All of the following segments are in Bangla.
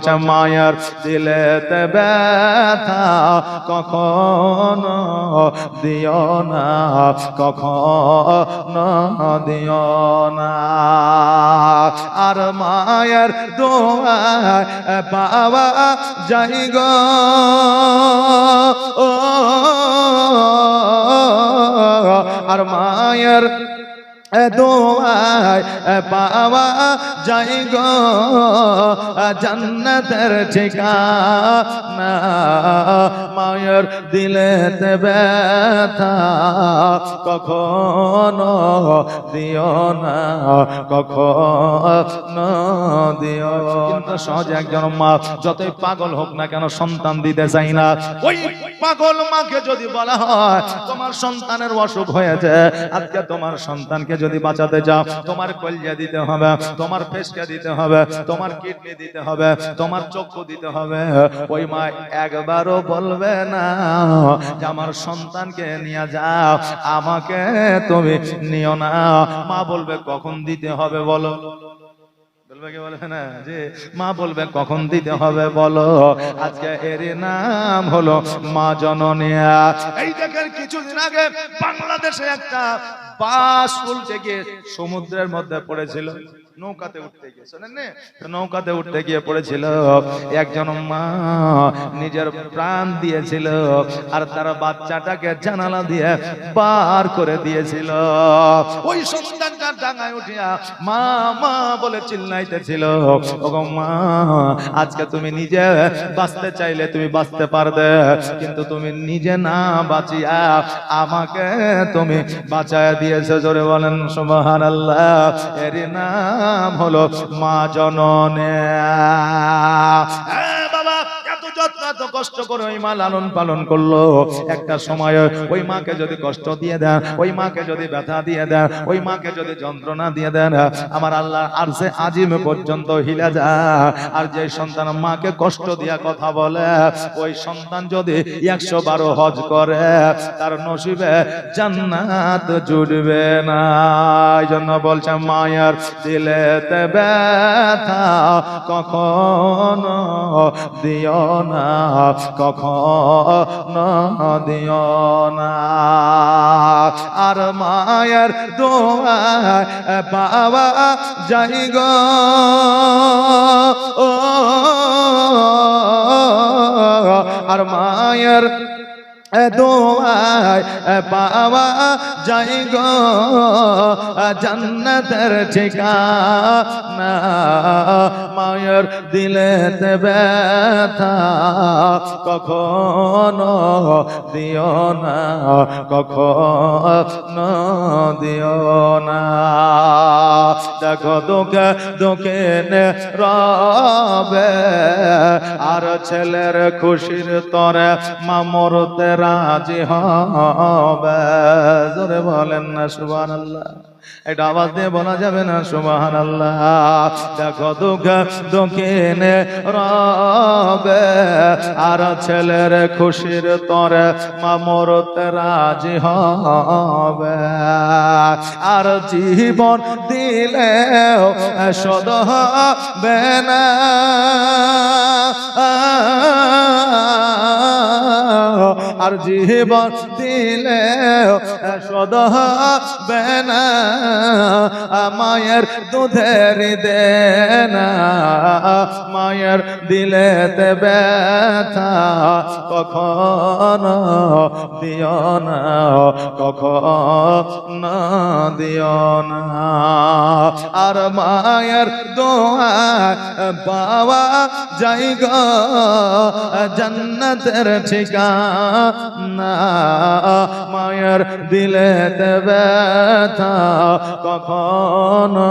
বলছে মায়ের দিলেতে ব্যথা কখনো দিও না, কখনো দিও না। আর মায়ের দোয়ায় পাওয়া যায় গো আর মায়ের দোয়ায় পাওয়া যায় গো জান্নাতের ঠিকানা। মায়ের দিলেতে ব্যথা কখনো দিও না, কখনো দিও না। সহজে একজন মা যতই পাগল হোক না কেন সন্তান দিতে চাই না। ওই পাগল মাকে যদি বলা হয় তোমার সন্তানের অসুখ হয়েছে, আজকে তোমার সন্তানকে যদি বাঁচাতে চাও তোমার কলিজা দিতে হবে, তোমার ফেসকে দিতে হবে, তোমার কিডনি দিতে হবে, তোমার চক্ষু দিতে হবে। ওই মা একবারও বলবে না যে আমার সন্তানকে নিয়ে যাও, আমাকে তুমি নিও না। মা বলবে কখন দিতে হবে বলো, বলবে কি বলবে না যে মা বলবে কখন দিতে হবে বলো। আজকে এর নাম হলো মা জননী। এই দেখেন কিছুদিন আগে বাংলাদেশে একটা বাস উল্টে গিয়ে সমুদ্রের মধ্যে পড়েছিল, নৌকাতে উঠতে গিয়ে, শোনেন না, নৌকাতে উঠতে গিয়ে পড়েছিল। একজন মা নিজের প্রাণ দিয়েছিল আর তার বাচ্চাটাকে জানালা দিয়ে বার করে দিয়েছিল। ওই সন্তানটা ডাঙায় উঠিয়া মা মা বলে চিল্লাইতেছিল। ওগো মা, আজকে তুমি নিজে বাঁচতে চাইলে তুমি বাঁচতে পারবে, কিন্তু তুমি নিজে না বাঁচিয়া আমাকে তুমি বাঁচায় দিয়েছো। জোরে বলেন সুবহানাল্লাহ। এর নাম হলো মা জননী। বাবা এত যত্ন এত কষ্ট করে ওই মা লালন পালন করলো, একটা সময় ওই মাকে যদি কষ্ট দিয়ে দেন, ওই মাকে যদি ব্যথা দিয়ে দেন, ওই মাকে যদি যন্ত্রণা দিয়ে দেন, আমার আল্লাহ আরশে আজিম পর্যন্ত হিলা যায়। আর যে সন্তান মাকে কষ্ট দিয়া কথা বলে, ওই সন্তান যদি 112 হজ করে তার নসিবে জান্নাত জুড়বে না। এই জন্য বলছে মায়ের দিলেতে ব্যথা কখনো দিও না, কখনো দিও না। আর মায়ের দোয়ায় পাওয়া যায় গো আর মায়ের দোয়ায় পাওয়া যায় গো জান্নাতের ঠিকানা। মায়ের দিলেতে ব্যথা কখনো দিও না, কখনো দিও না। দেখো দুঃখে দুঃখে রবে আর ছেলের খুশির তরে মা মরতে রাজি হবে। জোরে বলেন না সুবহানাল্লাহ। এটা আওয়াজ দিয়ে বলা যাবে না সুবহানাল্লাহ। দেখো দুঃখ দুঃখিনে রবে আর ছেলের খুশির তরে মা মরতে রাজি হবে। আর জীবন দিলেও শোধ হবে না, আর জীবন দিলেও শোধ হবে না। মায়ের দুধের দেনা, মায়ের দিলেতে ব্যথা কখনো দিও না, কখনো দিও না। আর মায়ের দোয়া পাওয়া যায় গো জান্নাতের ঠিকানা। মায়ের দিলেতে ব্যথা কখনো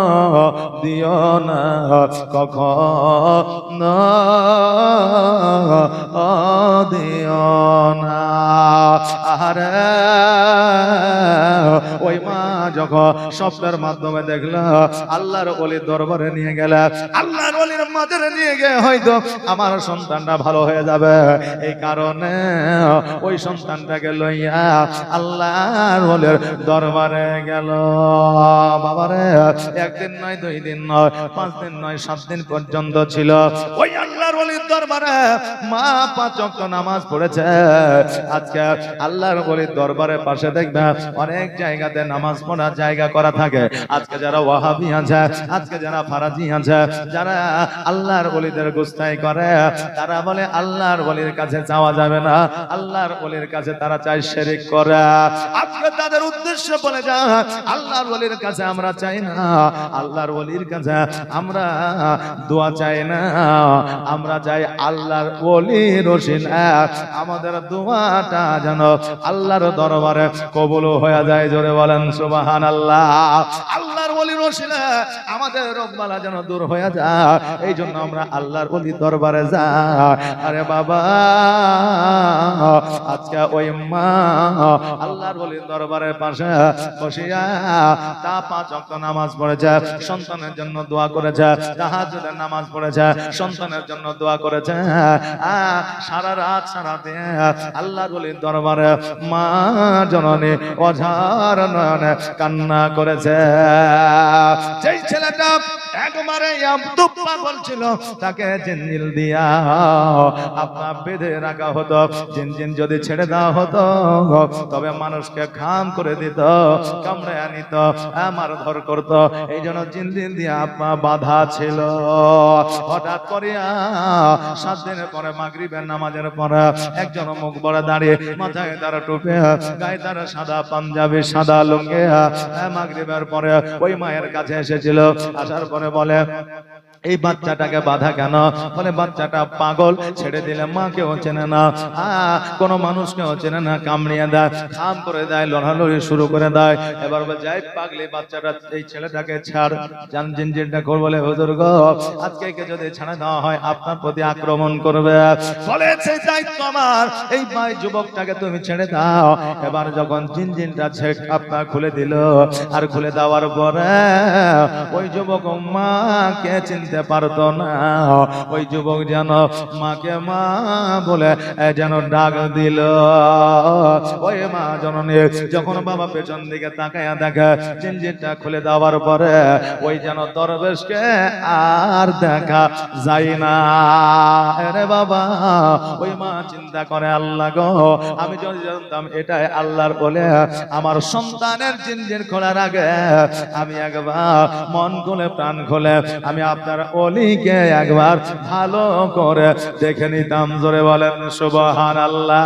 দিও না, কখনো দিও না। আরে ওই মা যখন স্বপ্নের মাধ্যমে দেখলো আল্লাহর ওলির দরবারে নিয়ে গেল, আল্লাহর ওলির মাঝে নিয়ে গিয়ে হয়তো আমার সন্তানটা ভালো হয়ে যাবে, এই কারণে ওই সন্তানটাকে লইয়া আল্লাহর ওলির দরবারে গেল। বাবারে একদিন নয়, 2 দিন নয়, 5 দিন নয়, 7 দিন পর্যন্ত ছিল ওই আল্লাহর আল্লাহর ওলির দরবারে মা 5 ওয়াক্ত নামাজ পড়েছে। আজকে আল্লাহর ওলির দরবারের পাশে দেখবে অনেক জায়গাতে নামাজ পড়ার জায়গা করা থাকে। আজকে যারা ওয়াহাবি আছে, আজকে যারা ফারাজি আছে, যারা আল্লাহর ওলিদের গুস্তাই করে, তারা বলে আল্লাহর ওলির কাছে যাওয়া যাবে না, আল্লাহর ওলির কাছে তারা চাই শিরক করে। আজকে তাদের উদ্দেশ্য বলে যা আল্লাহর ওলির কাছে আমরা চাই না, আল্লাহর ওলির কাছে আমরা দোয়া চাই না, আমরা চাই আল্লাহর ওলির ওসিলা আমাদের দোয়াটা যেন আল্লাহর দরবারে কবুল হয়ে যায়। জোরে বলেন সুবহানাল্লাহ। আল্লাহর ওলির ওসিলা আমাদের রোগবালা যেন দূর হয়ে যায়, এই জন্য আমরা আল্লাহর ওলির দরবারে যাই। আরে বাবা, আজকে ওই মা আল্লাহর ওলির দরবারের পাশে বসিয়া তা 5 ওয়াক্ত নামাজ পড়েছে, সন্তানের জন্য দোয়া করেছে, তাহাজ্জুদের নামাজ পড়েছে, সন্তানের জন্য দোয়া করেছে। সারা রাত সারা দিন আল্লাহর ওলির দরবারে মা জননী অঝার নয়নে কান্না করেছে। যেই ছেলেটা একবারে আব্দুল পাগল ছিল, তাকে জিনজিল দিয়া আপনার বেঁধে রাখা হতো। জিনজিন যদি ছেড়ে দেওয়া হতো তবে মানুষকে খাম করে দিত, কামড়ে আনিত, মারধর করত। এই জন্য জিনজিল দিয়া আপনার বাধা ছিল। হঠাৎ করিয়া 7 দিনের পরে মাগরিবের নামাজের পরে একজন মুখ বড় দাঁড়িয়ে, মাথায় তারা টুপি, গায়ে তারা সাদা পাঞ্জাবি, সাদা লুঙ্গি, মাগরিবের পরে ওই মায়ের কাছে এসেছিল। আসার পরে বলে, এই বাচ্চাটাকে বাধা কেন? বলে বাচ্চাটা পাগল, ছেড়ে দিলে মাকেও চেনে না, কোনো মানুষকেও চেনে না, কামড়িয়ে দেয়, খাম করে দেয়, লড়ালড়ি শুরু করে দেয়। এবার বলে, যাই পাগলি বাচ্চাটা, এই ছেলেটাকে ছাড়। জান জিনজিনটা করে বলে, হুজুর গো, আজকে কে যদি ছাড়া দেওয়া হয় আপনার প্রতি আক্রমণ করবে। বলে, সেই দায়িত্ব আমার, এই ভাই যুবকটাকে তুমি ছেড়ে দাও। এবার যখন জিনজিনটা আপনার খুলে দিল, আর খুলে দেওয়ার পরে ওই যুবক মাকে চিনতে পারতো না। ওই যুবক যেন মাকে মা বলে যেন ডাক দিল। ওই মা জননী যখন বাবা পেছন দিকে তাকায়া দেখে জিনজিনটা খুলে দেওয়ার পরে ওই যেন দরবেশকে আর দেখা যায় না। আরে বাবা, ওই মা চিন্তা করে, আল্লাহ গো, আমি যদি জানতাম এটাই আল্লাহর বলে, আমার সন্তানের জিনজিন খোলার আগে আমি একবার মন খুলে প্রাণ খুলে আমি আপনার ওলিকে একবার ভালো করে দেখে নিতাম। জোরে বলেন সুবহানাল্লাহ।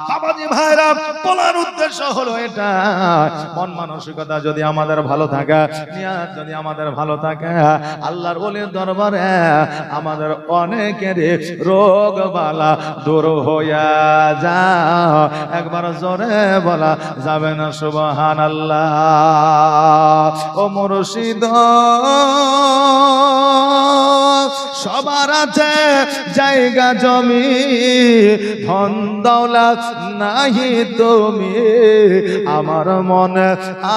বাবাজি ভাইরা, বলার উদ্দেশ্য হলো এটা, মন মানসিকতা যদি আমাদের ভালো থাকে, নিয়ত যদি আমাদের ভালো থাকে, আল্লাহর ওলির দরবারে আমাদের অনেকের রোগ বালা দূর হইয়া যায়। একবার জোরে বলা যাবে না সুবহানাল্লাহ। ও মুর্শিদ, সবার আছে জায়গা জমি, ধন দৌলত নাহি তুমি, আমার মনে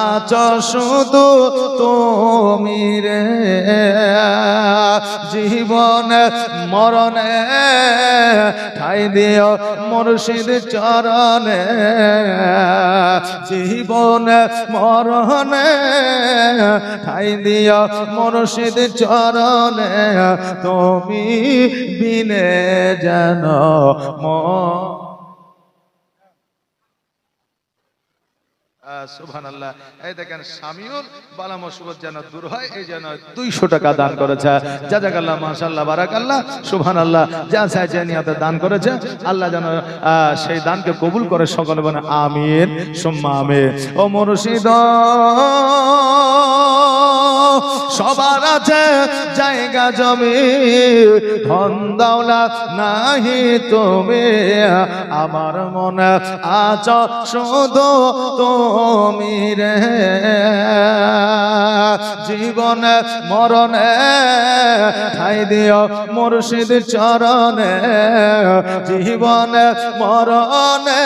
আছো শুধু তুমি রে। জীবন মরণে ঠাই দিও মুর্শিদ চরণে, জীবন মরণে ঠাই দিও মুর্শিদ চরণে, তুমি বিনে জানো সুবহানাল্লাহ। এই দেখেন, শামিউল বালা মুসিবত যেন দূর হয়, এই যেন 200 টাকা দান করেছে। জাযাকাল্লাহ, মাশাআল্লাহ, বারাকাল্লাহ, সুবহানাল্লাহ। যা চাইছে নিয়তে দান করেছে, আল্লাহ যেন সেই দানকে কবুল করে। সকলে বলেন আমিন সুম্মা আমিন। ও মুর্শিদ, সবার আছে জায়গা জমি, ধন দৌলত নাহি তুমি, আমার মনে আছো শুধু তুমি রে। জীবন মরণে ঠাই দিও মুর্শিদ চরণে, জীবন মরণে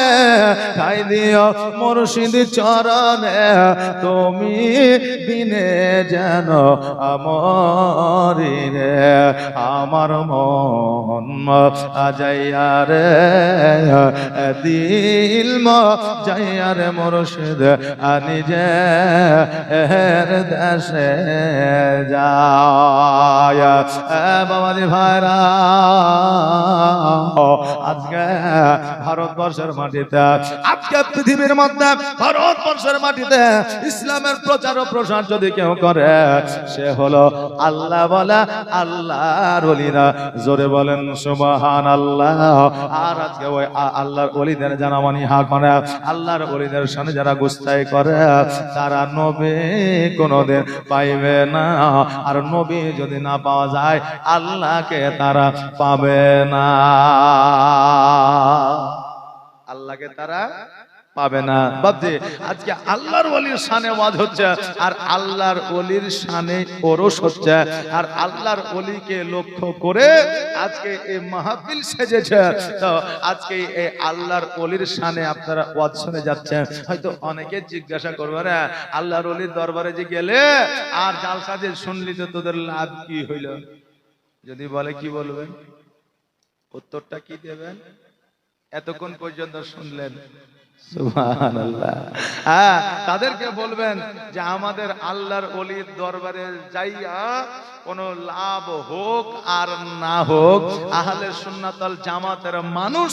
ঠাই দিও মুর্শিদ চরণে, তুমি বিনে জানো যেন মরি রে আমার মন যাইয়া রে দিল যাইয়া রে মুর্শিদ নিজে দেশে যায় বাবাজি ভাইরা আজকে ভারতবর্ষের মাটিতে আজকে পৃথিবীর মধ্যে ভারতবর্ষের মাটিতে ইসলামের প্রচার ও প্রসার যদি কেউ করে সে হলো আল্লাহ বলা আল্লাহর ওলিরা জোরে বলেন সুবহানাল্লাহ। আর আজকে ওই আল্লাহর ওলিদের যারা মানি হাক মানে আল্লাহর ওলিদের সামনে যারা গুস্তাই করে তারা নবী কোনোদিন পাইবে না, আর নবী যদি না পাওয়া যায় আল্লাহকে তারা পাবে না, আল্লাহকে তারা পাবে না। বাপজি আজকে আল্লাহর ওলির শানে ওয়াজ হচ্ছে আর আল্লাহর ওলির শানে ওরস হচ্ছে, আর আল্লাহর ওলিকে লক্ষ্য করে আজকে এই মাহফিল সেজেছে। তো আজকে এই আল্লাহর ওলির শানে আপনারা ওয়াজ শুনে যাচ্ছেন। হয়তো অনেকে জিজ্ঞাসা করবে রে আল্লাহর ওলির দরবারে যে গেলে আর জালসা যে শুনলি তো তোদের লাভ কি হইল? যদি বলে কি বলবেন? উত্তরটা কি দেবেন? এতক্ষণ পর্যন্ত শুনলেন সুবহানাল্লাহ। হ্যাঁ, তাদেরকে বলবেন যে আমাদের আল্লাহর ওলির দরবারে যাইয়া কোনো লাভ হোক আর না হোক, আহলে সুন্নাত ওয়াল জামাতের মানুষ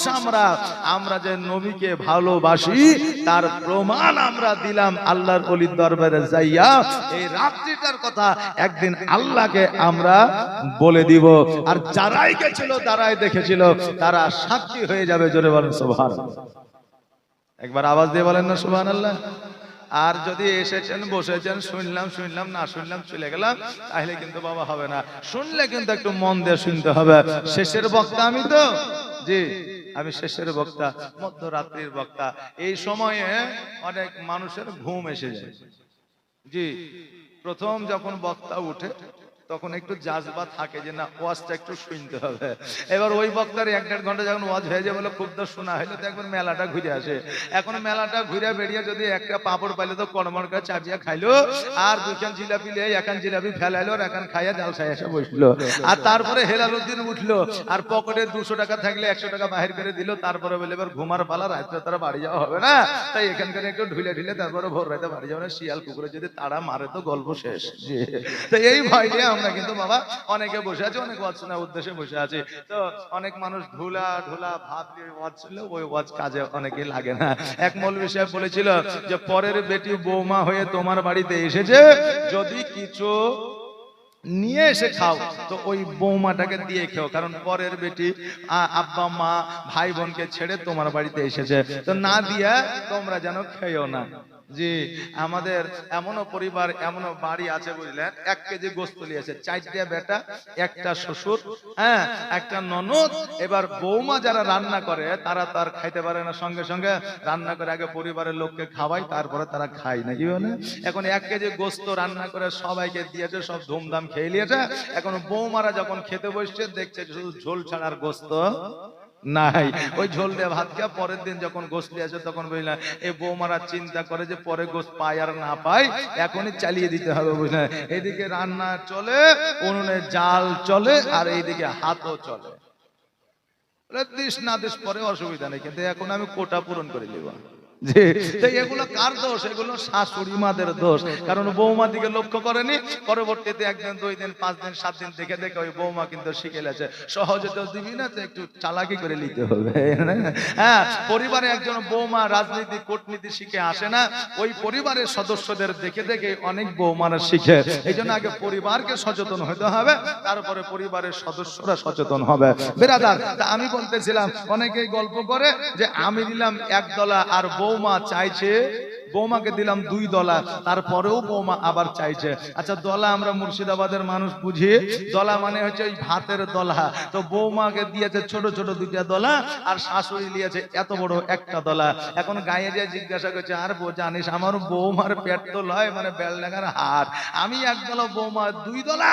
আমরা যে নবীকে ভালোবাসি তার প্রমাণ আমরা দিলাম আল্লাহর ওলির দরবারে যাইয়া। এই রাত্রিটার কথা একদিন আল্লাহকে আমরা বলে দিব, আর যারাই গেছিল যারাই দেখেছিল তারা সাক্ষী হয়ে যাবে। জোরে বলেন সুবহানাল্লাহ। একবার আওয়াজ দিয়ে বলেন না সুবহানাল্লাহ। আর যদি এসেছেন বসেছেন শুনলাম না শুনলাম চলে গেলাম, তাহলে কিন্তু বাবা হবে না। শুনলে কিন্তু একটু মন দিয়ে শুনতে হবে। শেষের বক্তা আমি তো, জি আমি শেষের বক্তা, মধ্যরাত্রির বক্তা। এই সময়ে অনেক মানুষের ঘুম এসে যায়। জি প্রথম যখন বক্তা উঠে তখন একটু জাজবা থাকে যে না ওয়াজটা একটু শুনতে হবে। এবার ওই বক্তার 1-1.5 ঘন্টা যখন ওয়াজ হয়ে যায় বলে খুব তো শোনা হইলো, তো একবার মেলাটা ঘুরে আসে। এখন মেলাটা ঘুরে বেরিয়ে যদি একটা পাপড় পাইলো তো কড়মড় করে চাবিয়া খাইলো, আর 2খান জিলাপি লিয়ে 1খান জিলাপি ফেলাইলো, আর 1খান খাইয়া জালসায় এসে বসলো। আর তারপরে হেলালুদ্দিন উঠলো, আর পকেটে 200 টাকা থাকলে 100 টাকা বাহির করে দিল। তারপরে বলে এবার ঘুমার পালা, রাত্রে তারা বাড়ি যাওয়া হবে না, তাই এখানকার একটু ঢিলে তারপরে ভোর রাতে বাড়ি যাবে না। শিয়াল কুকুরে যদি তাড়া মারে তো গল্প শেষ। তো এই ভয় নিয়ে আমরা কিন্তু বাবা অনেকে বসে আছে, অনেক ওয়াজ শোনার উদ্দেশ্যে বসে আছে। তো অনেক মানুষ ঢোলা ভাব দিয়ে ওয়াজ ছিল, ওই ওয়াজ কাজে অনেকে লাগে না। এক মৌলভী সাহেব বলেছিল যে পরের বেটি বৌমা হয়ে তোমার বাড়িতে এসেছে, যদি কিছু নিয়ে এসে খাও তো ওই বৌমাটাকে দিয়ে খেও, কারণ পরের বেটি আব্বা মা ভাই বোনকে ছেড়ে তোমার বাড়িতে এসেছে, তো না দিয়া তোমরা যেন খেও না। জি আমাদের এমনও পরিবার এমনও বাড়ি আছে বুঝলেন, 1 কেজি গোস্ত নিয়েছে, 4টা বেটা, 1টা শ্বশুর, হ্যাঁ 1টা ননদ। এবার বৌমা যারা রান্না করে তারা তো আর খাইতে পারে না, সঙ্গে সঙ্গে রান্না করে আগে পরিবারের লোককে খাওয়াই, তারপরে তারা খায় না, কি বলে? এখন 1 কেজি গোস্ত রান্না করে সবাইকে দিয়েছে, সব ধুমধাম খেয়ে নিয়েছে। এখন বৌমারা যখন খেতে বসছে দেখছে শুধু ঝোল ছাড়ার গোস্ত নাই, ওই ঝোল দিয়ে ভাত খেয়ে পরের দিন যখন গোস্ত আছে তখন বুঝলেন এই বৌমারা চিন্তা করে যে পরে গোস্ত পায় আর না পায়, এখনই চালিয়ে দিতে হবে বুঝলেন। এইদিকে রান্না চলে, উনুনে জাল চলে, আর এইদিকে হাতও চলে। দিস না দিস পরে অসুবিধা নেই, কিন্তু এখন আমি কোটা পূরণ করে নিব। এগুলো কার দোষ? এগুলো শাশুড়ি মাদের দোষ, কারণ বৌমা দিকে লক্ষ্য করেনি। পরবর্তীতে 1 দিন 2 দিন 5 দিন 7 দিন দেখে দেখে ওই বৌমা কিন্তু শিখে গেছে। সহজে তো দিবি না, তো একটু চালাকি করে নিতে হবে। হ্যাঁ, পরিবারে একজন বৌমা রাজনীতি কূটনীতি শিখে আসে না, ওই পরিবারের সদস্যদের দেখে দেখে অনেক বৌমারা শিখে। এই জন্য আগে পরিবারকে সচেতন হতে হবে, তারপরে পরিবারের সদস্যরা সচেতন হবে। বেরাদার, তা আমি বলতেছিলাম অনেকেই গল্প করে যে আমি দিলাম 1 ডলার আর বৌমা চাইছে, বৌমাকে দিলাম 2 ডলার, তারপরেও বৌমা আবার চাইছে। আচ্ছা দলা আমরা মুর্শিদাবাদের মানুষ বুঝি, দলা মানে হচ্ছে ওই ভাতের দলা। তো বৌমাকে দিয়েছে ছোট ছোট 2টা দলা, আর শাশুড়ি দিয়েছে এত বড় 1টা দলা। এখন গায়ে যে জিজ্ঞাসা করছে, আর জানিস আমার বৌমার পেট তো লয় মানে বেলডাঙ্গার হাট, আমি 1 ডলা বৌমা 2 ডলা,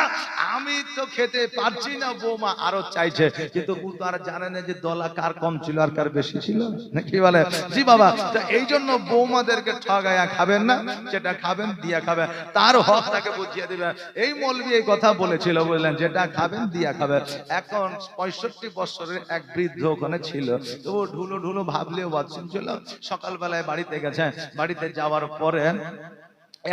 আমি তো খেতে পারছি না, বৌমা আরো চাইছে। কিন্তু ও তো আর জানে না যে দলা কার কম ছিল আর কার বেশি ছিল, নাকি বলে? জি বাবা, তো এই জন্য বৌমাদেরকে ঠগায়া খাবেন না, যেটা খাবেন দিয়া খাবেন, তার হক তাকে বুঝিয়ে দিবেন। এই মৌলবি এই কথা বলেছিল, বললেন যেটা খাবেন দিয়া খাবেন। এখন 65 বছরের এক বৃদ্ধ ওখানে ছিল, তো ঢুলো ঢুলো ভাবলেও বাচ্চন ছিল। সকালবেলায় বাড়িতে গেছে, বাড়িতে যাওয়ার পরে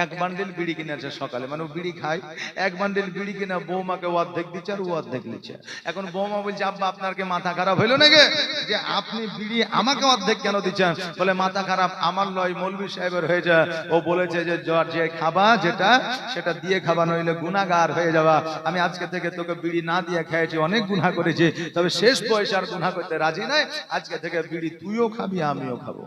এক বান্ডিল বিড়ি কিনেছে সকালে, মানে বিড়ি খায়, এক বান্ডিল বিড়ি কিনে বৌমাকে অর্ধেক দিচ্ছে আর ও অর্ধেক নিচ্ছে। এখন বৌমা বলছে, আব্বা আপনার কি মাথা খারাপ হইলো নাকি যে আপনি বিড়ি আমাকে অর্ধেক কেন দিচ্ছেন? বলে মাথা খারাপ আমার নয়, মৌলভী সাহেবের হয়েছে। ও বলেছে যে যে খাবা যেটা সেটা দিয়ে খাবা, নইলে গুনাহগার হয়ে যাবা। আমি আজকে থেকে তোকে বিড়ি না দিয়ে খেয়েছি, অনেক গুনাহ করেছি, তবে শেষ বয়সে আর গুনাহ করতে রাজি নাই। আজকে থেকে বিড়ি তুইও খাবি আমিও খাবো।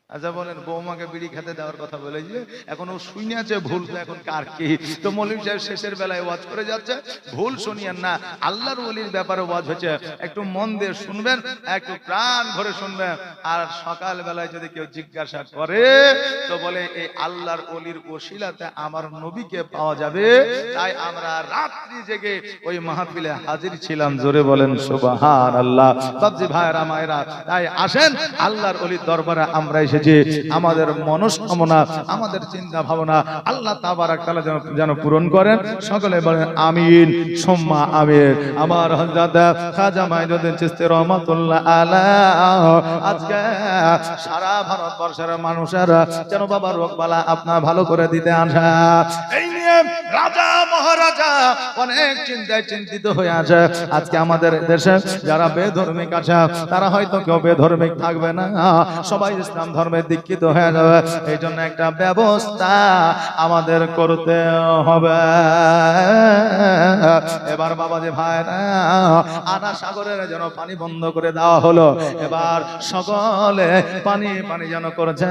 আচ্ছা বলেন, বৌমাকে বিড়ি খেতে দেওয়ার কথা বলেছে, এখন ও শুনে আছে ভুল, তো এখন কার কি? তো মৌলভী সাহেব শেষের বেলায় ওয়াজ করে যাচ্ছে, ভুল শুনিয়েন না, আল্লাহর ওলির ব্যাপারে ওয়াজ হচ্ছে, একটু মন দিয়ে শুনবেন, একটু প্রাণ ভরে শুনবেন। আর সকাল বেলায় যদি কেউ জিজ্ঞাসা করে তো বলে এই আল্লাহর ওলির ওসিলাতে আমার নবীকে পাওয়া যাবে, তাই আমরা রাত্রি জেগে ওই মাহফিলে হাজির ছিলাম। জোরে বলেন সুবহানাল্লাহ। বাবজি ভাইরা মায়েরা, তাই আসেন আল্লাহর ওলির দরবারে আমরা যে আমাদের মনস্কামনা, আমাদের চিন্তা ভাবনা আল্লাহ তাবারক তাআলা যেন পূরণ করেন। সকলে বলেন আমিন সুম্মা আমিন। আমার হযরত খাজা মাইনুদ্দিন চিশতি রহমাতুল্লাহ আলাইহি আজকে সারা ভারতবর্ষের মানুষেরা যেন বাবা রোগবালা আপনার ভালো করে দিতে আসা, এই নিয়ে রাজা মহারাজা অনেক চিন্তায় চিন্তিত হয়ে আছে। আজকে আমাদের দেশে যারা বেধর্মিক আছে তারা হয়তো কেউ বেধর্মিক থাকবে না, সবাই ইসলাম ধর্মে দীক্ষিত হয়ে যাবে। এই জন্য একটা ব্যবস্থা আমাদের করতে হবে। এবার বাবাজি ভাইরা, আনা সাগরের যেন পানি বন্ধ করে দেওয়া হলো। এবার সকলে পানি পানি যেন করছে।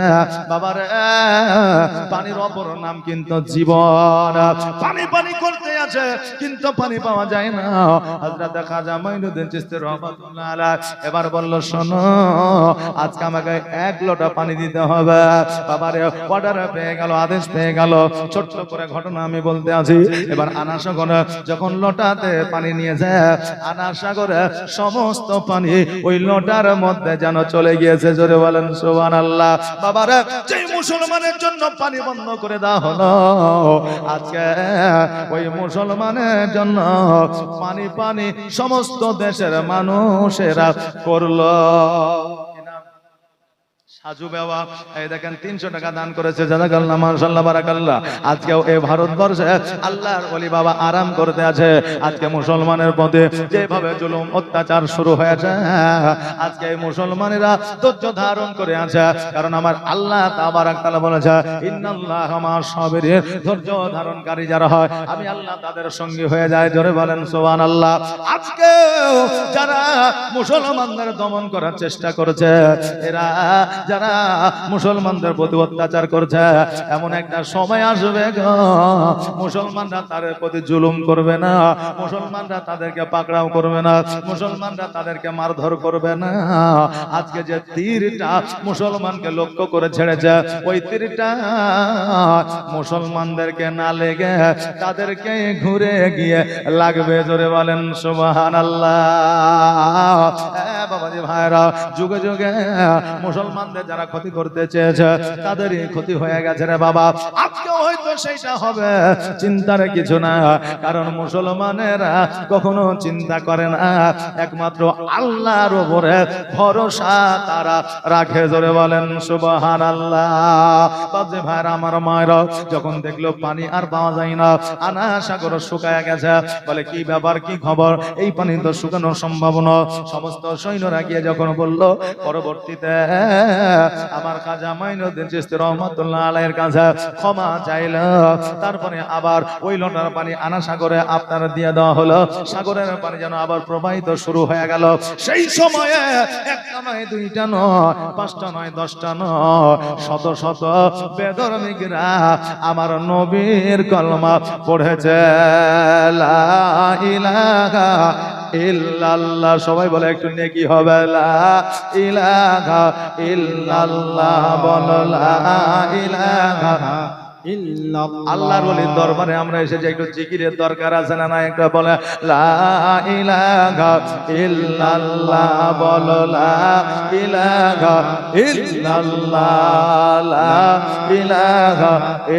বাবারে, পানির অপর নাম কিন্তু জীবন। পানি পানি করতে আছে কিন্তু পানি পাওয়া যায় না। হযরত খাজা মাইনুদ্দিন চিশতি রহমাতুল্লাহ আলাইহি এবার বলল, শোনো আজকে আমাকে এক লোটা পানি দিতে হবে। বাবারে, অর্ডার পেয়ে গেল, আদেশ পেয়ে গেল। ছোট্ট করে ঘটনা আমি বলতে আছি। এবার আনা সাগরে যখন লোটাতে পানি নিয়ে যায়, আনা সাগরে সমস্ত পানি ওই লোটার মধ্যে যেন চলে গিয়েছে। জোরে বলেন সুবহানাল্লাহ। বাবারে, যে মুসলমানের জন্য পানি বন্ধ করে দেওয়া হলো, আজকে ওই মুসলমানের জন্য পানি পানি সমস্ত দেশের মানুষেরা করলো। সাজু বাবা এই দেখেন 300 টাকা দান করেছে, জাযাকাল্লাহ মাশাআল্লাহ বারাকাল্লাহ। আজকেও এই ভারতবর্ষে আল্লাহর ওলি বাবা আরাম করতে আছে। আজকে মুসলমানের প্রতি যেভাবে জুলুম অত্যাচার শুরু হয়েছে, আজকে এই মুসলমানেরা ধৈর্য ধারণ করে আছে, কারণ আমার আল্লাহ তাবারক তাআলা বলেছে, ইন্নাল্লাহা মা'আস সাবিরিন, ধৈর্য ধারণকারী যারা হয় আমি আল্লাহ তাদের সঙ্গী হয়ে যায়। জোরে বলেন সুবহানাল্লাহ। আজকে যারা মুসলমানদের দমন করার চেষ্টা করেছে, এরা যারা মুসলমানদের প্রতি অত্যাচার করছে, এমন একটা সময় আসবে গো, মুসলমানরা তাদের প্রতি জুলুম করবে না, মুসলমানরা তাদেরকে পাকড়াও করবে না, মুসলমানরা তাদেরকে মারধর করবে না। আজকে যে তীরটা মুসলমানকে লক্ষ্য করে ছেড়েছে, ওই তীরটা মুসলমানদেরকে না লেগে তাদেরকে ঘুরে গিয়ে লাগবে। জোরে বলেন সুবহানাল্লাহ। বাবাজি ভাইরা, যুগে যুগে মুসলমানদের যারা ক্ষতি করতে চেয়েছে তাদেরই ক্ষতি হয়ে গেছে রে বাবা। আজকেও হয়তো সেইটা হবে, চিন্তার কিছু না, কারণ মুসলমানেরা কখনো চিন্তা করে না, একমাত্র আল্লাহর উপরে ভরসা তারা রাখে। জোরে বলেন সুবহানাল্লাহ। বাবাজি ভাইরা, আমার মায়েরা যখন দেখলো পানি আর পাওয়া যায় না, আনা সাগর শুকায় গেছে, বলে কি ব্যাপার, কি খবর, এই পানি তো শুকানো সম্ভব না। সমস্ত সৈন্যরা গিয়ে যখন বলল, পরবর্তীতে আমার খাজা মাইনুদ্দিন চিশতি রহমাতুল্লাহ আলাইহির কাছে ক্ষমা চাইল। তারপরে আবার ওই লোটার পানি আনা সাগরে আপনার দিয়ে দেওয়া হলো। সাগরের পানি যেন আবার প্রবাহিত শুরু হয়ে গেল। সেই সময়ে একটা নয়, দুইটা নয়, পাঁচটা নয়, 10টা নয়, শত শত বেধর্মীরা আমার নবীর কলমা পড়েছে, লা ইলাহা ইল্লাল্লাহ। সবাই বলে একটু নেকি হবে, লা ইলাহা ইল্লাল্লাহ, বলো লা ইলাহা আল্লাহর ওলির দরবারে আমরা এসেছি, একটু জিকিরের দরকার আছে না? একটা বলে লা ইলাহা ইল্লাল্লাহ, বলো লা ইলাহা ইল্লাল্লাহ, লা ইলাহা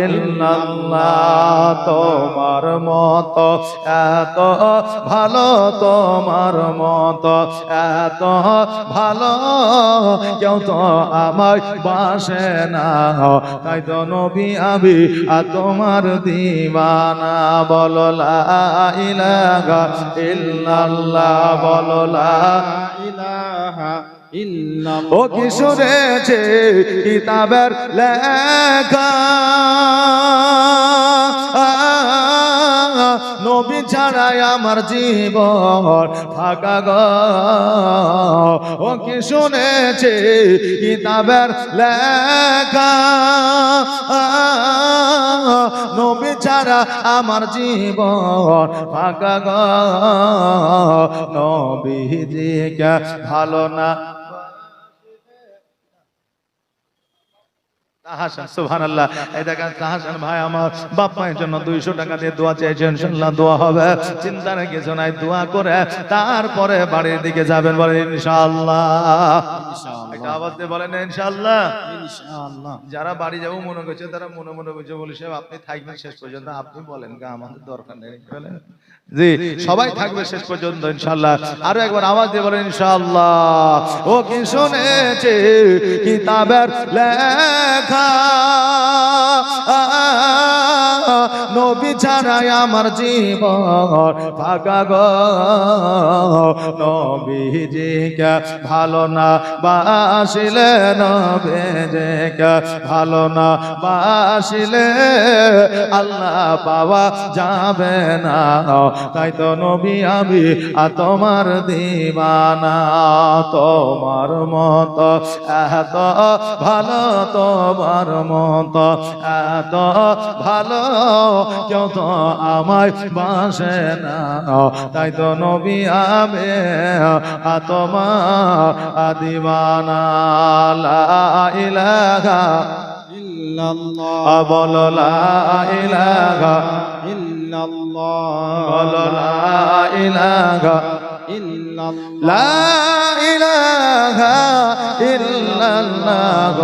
ইল্লাল্লাহ। তোমার মতো এত ভালো, তোমার মতো এত ভালো কেউ তো আমায় বাসে না, তাই তো নবী আমি তোমার দিওয়ানা। বলো লা ইলাহা ইল্লাল্লাহ, বলো লা ইলাহা ইল্লাল্লাহ। ও কি শুনেছে কিতাবের লেখা, নবী ছাড়াই আমার জীবন ফাঁকা গো। ও কি শুনেছে কিতাবের লেখা, নবী ছাড়া আমার জীবন ফাঁকা গো। নবীজিকে ভালো না সুবহানাল্লাহ। এই দেখেন তাহাসান ভাই আমার বাপ মায়ের জন্য 200 টাকা দিয়ে দোয়া চেয়েছেন, ইনশাআল্লাহ দোয়া হবে, চিন্তার কিছু নাই। দোয়া করে তারপরে বাড়ির দিকে যাবেন, বলেন ইনশাআল্লাহ। একটা আওয়াজ দিয়ে বলেন ইনশাআল্লাহ। যারা বাড়ি যাবো মনে করছে, তারা মনে মনে বলছে, বলি সাহেব আপনি থাকবেন শেষ পর্যন্ত, আপনি বলেন গা, আমাদের দরকার নেই। জি, সবাই থাকবে শেষ পর্যন্ত ইনশাআল্লাহ। আরো একবার আওয়াজ দিয়ে বলেন ইনশাআল্লাহ। ও কি শুনেছে কিতাবের লেখা, নবী ছাড়াই আমার জীবন ফাঁকা গো। নবীজিকে ভালো না বাসিলে, নবীজিকে ভালো না বাসিলে আল্লাহ পাওয়া যাবে না, তাই তো নবী আমি তোমার দিওয়ানা। তোমার মতো এত ভালো, তোমার মতো এত ভালো কেউ তো আমায় বাসে না, তাই তো নবী আমি তোমার দিওয়ানা। লা ইলাহা ইল্লাল্লাহ, বলো লা ইলাহা ইল্লাল্লাহ, বলো লা ইলাহা ইল্লাল্লাহ, লা ইলাহা ইল্লাল্লাহ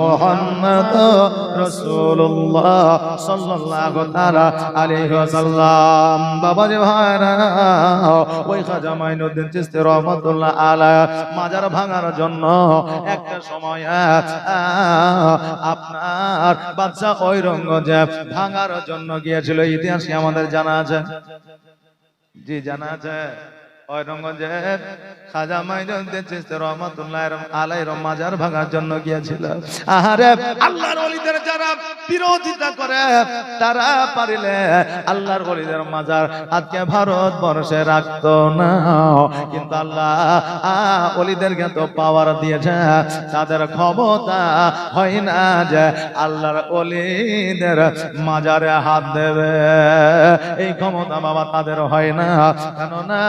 মুহাম্মাদুর রাসূলুল্লাহ সাল্লাল্লাহু তাআলা আলাইহি ওয়াসাল্লাম। বাবাজি ভাইরা, ওই খাজা মাইনুদ্দিন চিশতি রহমাতুল্লাহ আলাইহি মাজার ভাঙার জন্য একটা সময় আপনার বাদশা ঔরঙ্গজেব ভাঙার জন্য গিয়েছিল, ইতিহাস কি আমাদের জানা আছে? জি জানা আছে। ঔরঙ্গজেব খাজা মাইনুদ্দিন চিশতি রহমাতুল্লাহ আলাইহির মাজার ভাঙার জন্য গিয়েছিল। আহারে আল্লাহর ওলিদের যারা বিরোধিতা করে তারা পারিলে আল্লাহর ওলিদের মাজার আজকে ভারতবর্ষে রাখতো না, কিন্তু আল্লাহ ওলিদেরকে তো পাওয়ার দিয়েছে, তাদের ক্ষমতা হয় না যে আল্লাহর ওলিদের মাজারে হাত দেবে, এই ক্ষমতা বাবা তাদের হয় না। কেননা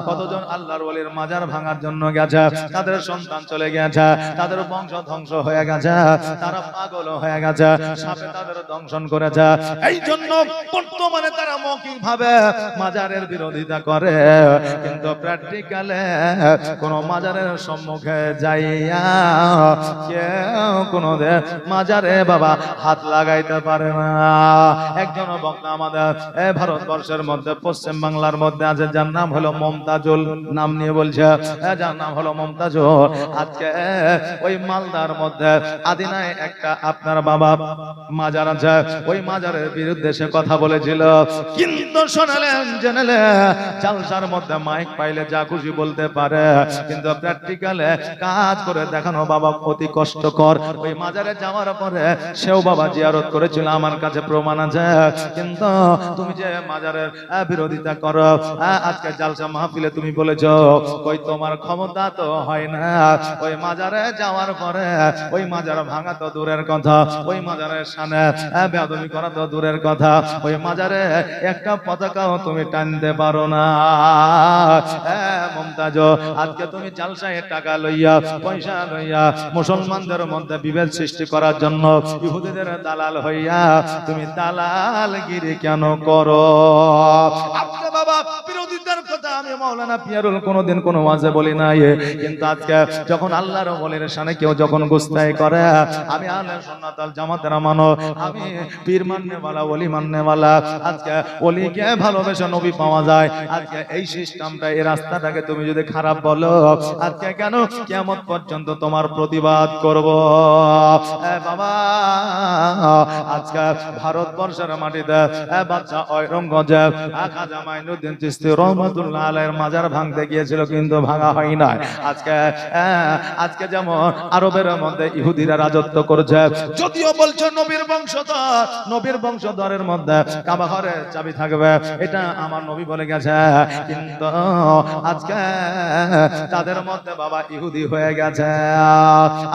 কতজন আল্লাহর ওলির মাজার ভাঙার জন্য গেছে, তাদের সন্তান চলে গেছে, তাদের বংশ ধ্বংস হয়ে গেছে, তারা পাগল হয়ে গেছে, সাপে তাদের দংশন করেছে। এই জন্য বর্তমানে তারা মৌখিক ভাবে মাজারের বিরোধিতা করে, কিন্তু প্র্যাকটিক্যালে কোন মাজারের সম্মুখে যাইয়া কেউ কোন মাজারে বাবা হাত লাগাইতে পারে না। একজন বক্তা আমাদের ভারতবর্ষের মধ্যে পশ্চিম বাংলার মধ্যে আছে, যার নাম হলো মমতাজুল, নাম নিয়ে বলছে, যার নাম হলো মমতাজুল। আজকে ওই মালদার মধ্যে আদিনায় একটা আপনার বাবা মাজার আছে, ওই মাজারের বিরুদ্ধে সে কথা বলেছিল, কিন্তু শোনালেন জেনেলে জালসার মধ্যে মাইক পাইলে যা খুশি বলতে পারে, কিন্তু প্র্যাকটিক্যালে কাজ করে দেখানো বাবা অতি কষ্টকর। ওই মাজারে যাওয়ার পরে সেও বাবা জিয়ারত করেছিল, আমার কাছে প্রমাণ আছে। কিন্তু তুমি যে মাজারের বিরোধিতা করো, আজকে জালসা মাহফিলে তুমি বলেছ, ওই তোমার ক্ষমতা তো হয় না। ওই মাজারে যাওয়ার পরে ওই মাজার ভাঙা তো দূরের কথা, ওই মাজারের সামনে বেয়াদবি করা তো দূরের কথা, ওই মাজারে একটা পতাকাও তুমি টানতে পারো না। মুমতাজ, আজকে তুমি জালসায় টাকা লইয়া পয়সা লইয়া মুসলমানদের মধ্যে বিভেদ সৃষ্টি করার জন্য ইহুদিদের দালাল হইয়া তুমি দালালগিরি কেন করো? আজকে বাবা বিরোধীদের কথা আমি মাওলানা পিয়ারুল কোনোদিন কোনো ওয়াজে বলি নাই, কিন্তু আজকে যখন আল্লাহর ওলির শানে কেউ যখন গুস্তাই করে, আমি আহলে সুন্নাত ওয়াল জামাতের মানো, আমি পীর মাননে वाला ওলি মাননে वाला, আজকে ওলিকে ভালোবেসে নবী পাওয়া যায়। আজকে এই সিস্টেমটা, এই রাস্তাটাকে তুমি যদি খারাপ বলো, আজকে কেন কিয়ামত পর্যন্ত তোমার প্রতিবাদ করব? বাবা আজকে ভারতবর্ষের মাটিতে বাচ্চা ঔরঙ্গজেব খাজা মাইনুদ্দিন চিশতি রহমাতুল্লাহ আলাইহির মাজার ভাঙতে গিয়েছিল, কিন্তু ভাঙা হয় না। আজকে যেমন আরবের মধ্যে ইহুদিরা রাজত্ব করেছে, যদিও বলছে নবীর বংশধর, নবীর বংশধরের মধ্যে কাবা ঘরের চাবি থাকবে, এটা আমার নবী বলে গেছে, কিন্তু আজকে তাদের মধ্যে বাবা ইহুদি হয়ে গেছে।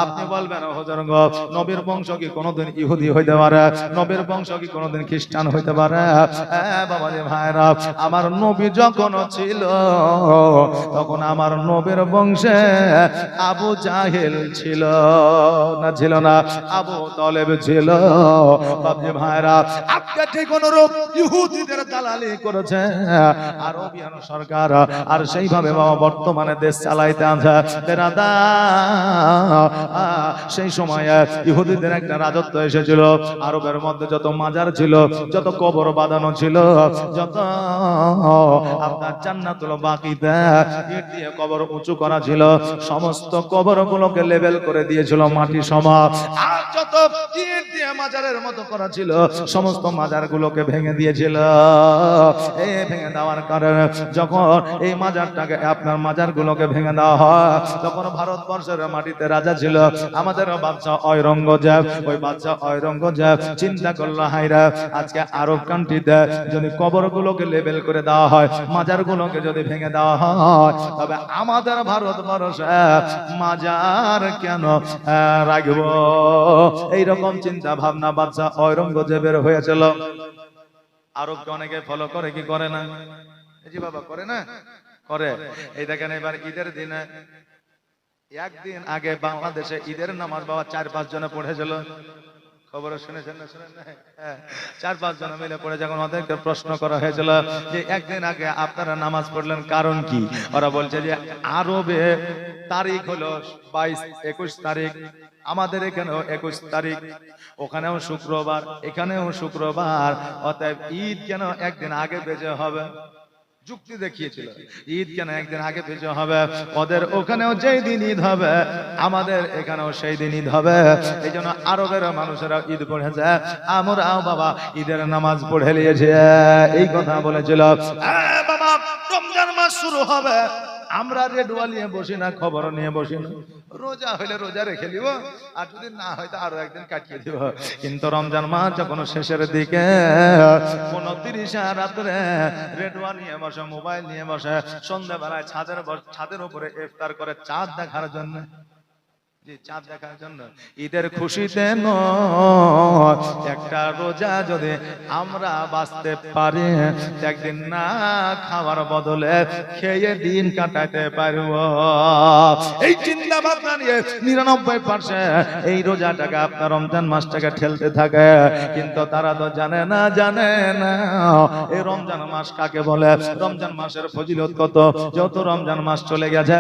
আপনি বলবেন হুজুর গো, নবীর বংশ কি কোনোদিন ইহুদি হইতে পারে? নবীর বংশ কি কোনোদিন খ্রিস্টান হইতে পারে? বাবা রে ভাইরা, আমার নবী যখন ছিল তখন আমার নবীর বংশে আবু জাহেল ছিল না, ছিল না? আবু তালেব ছিল। বাবা ভাইরা, আজকে ঠিক অনুরূপ ইহুদিদের দালালি করেছে আরবিয়ান সরকার, আর সেইভাবে বাবা বর্তমানে দেশ চালাইতে আছে। সেই সময়ে ইহুদিদের একটা রাজত্ব এসেছিল, আরবের মধ্যে যত মাজার ছিল, যত কবর বাঁধানো ছিল, যত আপনার জান্নাতুল বাকিতে ইট দিয়ে কবর উঁচু করা ছিল, সমস্ত কবরগুলোকে লেভেল করে দিয়েছিল মাটি সমান। আর যত ইট দিয়ে মাজারের মতো করা ছিল, সমস্ত মাজারগুলোকে ভেঙে দিয়েছিল। এই ভেঙে দেওয়ার কারণে যখন এই মাজারটাকে, আপনার মাজারগুলোকে ভেঙে দেওয়া হয়, তখন ভারতবর্ষের মাটিতে রাজা ছিল আমাদের বাদশা ঔরঙ্গজেব। ওই বাদশা ঔরঙ্গজেব চিন্তা করলো, হায়রা আজকে আরব কান্ট্রিতে যদি কবরগুলোকে লেবেল করে দেওয়া হয়, মাজারগুলোকে যদি ভেঙে দেওয়া হয়, তবে আমাদের ভারতবর্ষে মাজার কেন রাখবো? এইরকম চিন্তা ভাবনা বাদশা ঔরঙ্গজেবের হয়েছিল। আরবকে অনেকে ফলো করে কি করে না? জি বাবা, করে না? করে। এই দেখেন এবার ঈদের দিনে, একদিন আগে বাংলাদেশে ঈদের নামাজ বাবা 4-5 জনে পড়েছিল। খবর শুনেছেন না? শুনেন না? 4-5 জন মিলে পড়ে যখন ওদেরকে প্রশ্ন করা হয়েছিল যে একদিন আগে আপনারা নামাজ পড়লেন কারণ কি, ওরা বলছে যে আরবে তারিখ হলো 22-21 তারিখ, আমাদের এখানেও 21 তারিখ, ওখানেও শুক্রবার, এখানেও শুক্রবার, অতএব ঈদ কেন একদিন আগে বেজে হবে? যুক্তি দেখিয়েছিল, ঈদ কেন একদিন আগে বেজে হবে? ওদের ওখানেও যেই দিন ঈদ হবে, আমাদের এখানেও সেই দিন ঈদ হবে। এই জন্য আরবের মানুষেরা ঈদ পড়েছে, আমরাও বাবা ঈদের নামাজ পড়ে নিয়েছে। এই কথা বলেছিল। বাবা রমজান মাস শুরু হবে, আমরা রেডুয়া নিয়ে বসি না, খবর নিয়ে বসি না। রোজা হইলে রোজা রেখে দিব, আর যদি না হয় তো আরো একদিন কাটিয়ে দিব। কিন্তু রমজান মাস যখন শেষের দিকে 29 রাত্রে রেডুয়া নিয়ে বসে, মোবাইল নিয়ে বসে, সন্ধ্যাবেলায় ছাদের উপরে ইফতার করে চাঁদ দেখার জন্য, চাঁদ দেখার জন্য, ঈদের খুশিতে একটা রোজা যদি আমরা বাঁচতে পারি, একদিন না খাওয়ার বদলে খেয়ে দিন কাটাতে পারব। এই চিন্তা ভাবনা নিয়ে 99% এই রোজাটাকে, আপনার রমজান মাসটাকে ঠেলতে থাকে। কিন্তু তারা তো জানে না এই রমজান মাস কাকে বলে, রমজান মাসের ফজিলত কত। যত রমজান মাস চলে গেছে